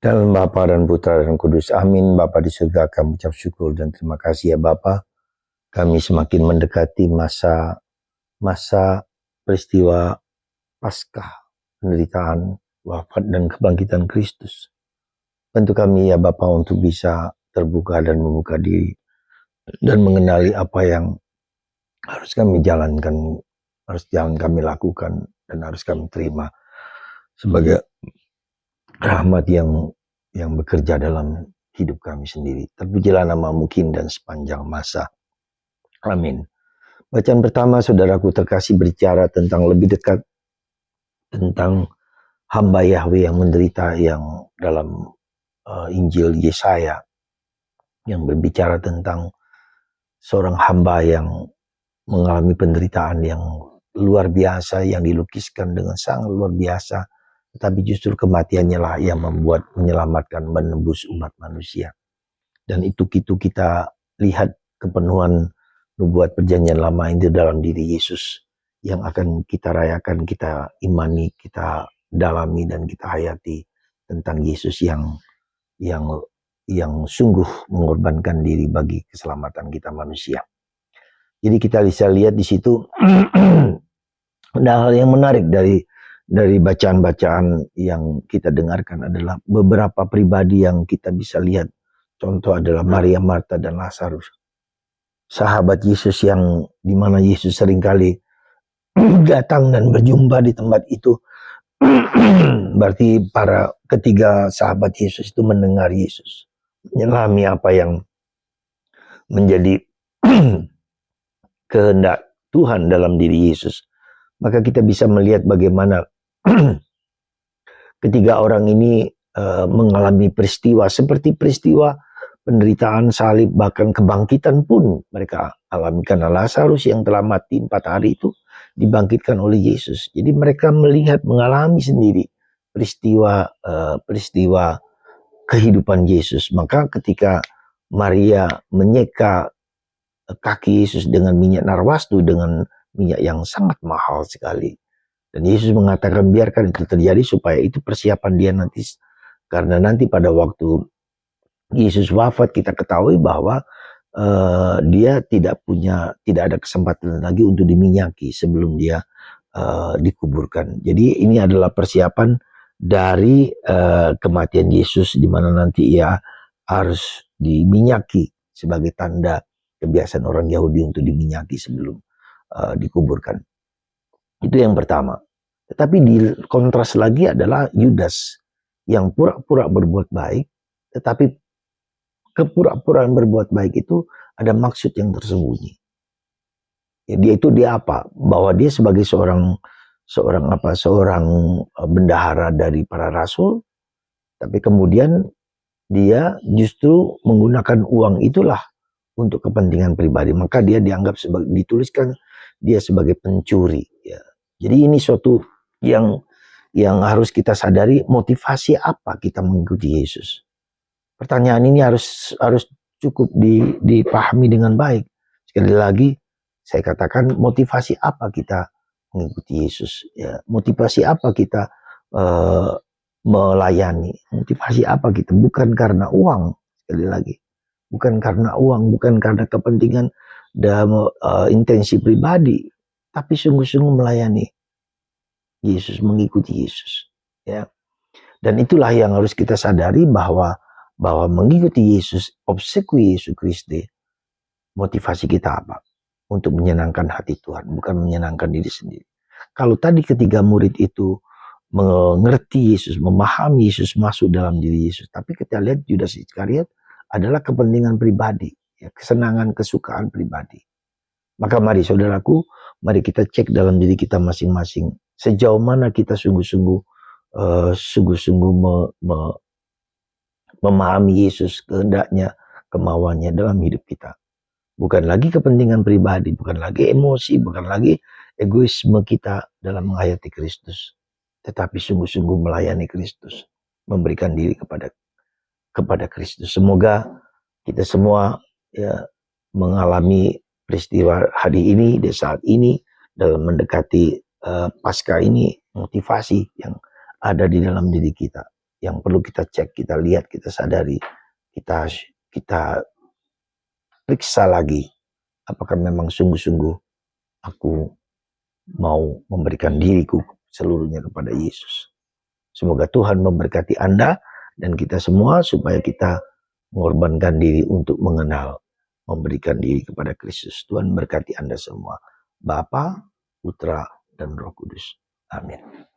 Dalam Bapa dan Putra dan Kudus. Amin. Bapa di surga, kami ucap syukur dan terima kasih ya Bapa. Kami semakin mendekati masa peristiwa Paskah, penderitaan, wafat dan kebangkitan Kristus. Bantu kami ya Bapa untuk bisa terbuka dan membuka diri dan mengenali apa yang harus kami jalankan, harus jangan kami lakukan dan harus kami terima sebagai rahmat yang bekerja dalam hidup kami sendiri. Terpujilah nama-Mu kini dan sepanjang masa. Amin. Bacaan pertama, saudaraku terkasih, berbicara tentang lebih dekat tentang hamba Yahweh yang menderita, yang dalam Injil Yesaya, yang berbicara tentang seorang hamba yang mengalami penderitaan yang luar biasa, yang dilukiskan dengan sangat luar biasa, tetapi justru kematiannya lah yang membuat menyelamatkan, menembus umat manusia. Dan itu kita lihat kepenuhan nubuat perjanjian lama ini dalam diri Yesus yang akan kita rayakan, kita imani, kita dalami dan kita hayati tentang Yesus yang sungguh mengorbankan diri bagi keselamatan kita manusia. Jadi kita bisa lihat di situ ada hal yang menarik dari bacaan-bacaan yang kita dengarkan adalah beberapa pribadi yang kita bisa lihat. Contoh adalah Maria, Marta, dan Lazarus. Sahabat Yesus yang dimana Yesus seringkali datang dan berjumpa di tempat itu. Berarti para ketiga sahabat Yesus itu mendengar Yesus, menyelami apa yang menjadi kehendak Tuhan dalam diri Yesus. Maka kita bisa melihat bagaimana ketiga orang ini mengalami peristiwa seperti peristiwa penderitaan, salib, bahkan kebangkitan pun mereka alami, karena Lazarus yang telah mati 4 hari itu dibangkitkan oleh Yesus. Jadi mereka melihat, mengalami sendiri peristiwa kehidupan Yesus. Maka ketika Maria menyeka kaki Yesus dengan minyak narwastu, dengan minyak yang sangat mahal sekali, dan Yesus mengatakan biarkan itu terjadi supaya itu persiapan dia nanti, karena nanti pada waktu Yesus wafat kita ketahui bahwa dia tidak ada kesempatan lagi untuk diminyaki sebelum dia dikuburkan. Jadi ini adalah persiapan dari kematian Yesus, di mana nanti ia harus diminyaki sebagai tanda kebiasaan orang Yahudi untuk diminyaki sebelum dikuburkan. Itu yang pertama. Tetapi di kontras lagi adalah Yudas yang pura-pura berbuat baik, tetapi kepura-puraan berbuat baik itu ada maksud yang tersembunyi. Ya, dia apa? Bahwa dia sebagai seorang bendahara dari para rasul, tapi kemudian dia justru menggunakan uang itulah untuk kepentingan pribadi. Maka dia dianggap dituliskan dia sebagai pencuri. Ya. Jadi ini suatu yang harus kita sadari, motivasi apa kita mengikuti Yesus. Pertanyaan ini harus cukup dipahami dengan baik. Sekali lagi saya katakan, motivasi apa kita mengikuti Yesus? Ya, motivasi apa kita melayani? Motivasi apa kita? Bukan karena uang, sekali lagi. Bukan karena uang, bukan karena kepentingan dan intensi pribadi, tapi sungguh-sungguh melayani Yesus, mengikuti Yesus. Ya. Dan itulah yang harus kita sadari, bahwa mengikuti Yesus, obseku Yesus Kristus, motivasi kita apa? Untuk menyenangkan hati Tuhan, bukan menyenangkan diri sendiri. Kalau tadi ketiga murid itu mengerti Yesus, memahami Yesus, masuk dalam diri Yesus, tapi kita lihat Yudas Iskariot adalah kepentingan pribadi, ya, kesenangan, kesukaan pribadi. Maka mari saudaraku, mari kita cek dalam diri kita masing-masing, sejauh mana kita sungguh-sungguh memahami Yesus, kehendaknya, kemauannya dalam hidup kita. Bukan lagi kepentingan pribadi, bukan lagi emosi, bukan lagi egoisme kita dalam menghayati Kristus, tetapi sungguh-sungguh melayani Kristus, memberikan diri kepada Kristus. Semoga kita semua ya mengalami peristiwa hari ini, di saat ini, dalam mendekati Paskah ini, motivasi yang ada di dalam diri kita, yang perlu kita cek, kita lihat, kita sadari, kita periksa lagi, apakah memang sungguh-sungguh aku mau memberikan diriku seluruhnya kepada Yesus. Semoga Tuhan memberkati Anda dan kita semua supaya kita mengorbankan diri untuk mengenal, memberikan diri kepada Kristus. Tuhan berkati Anda semua. Bapa, Putra, dan Roh Kudus. Amin.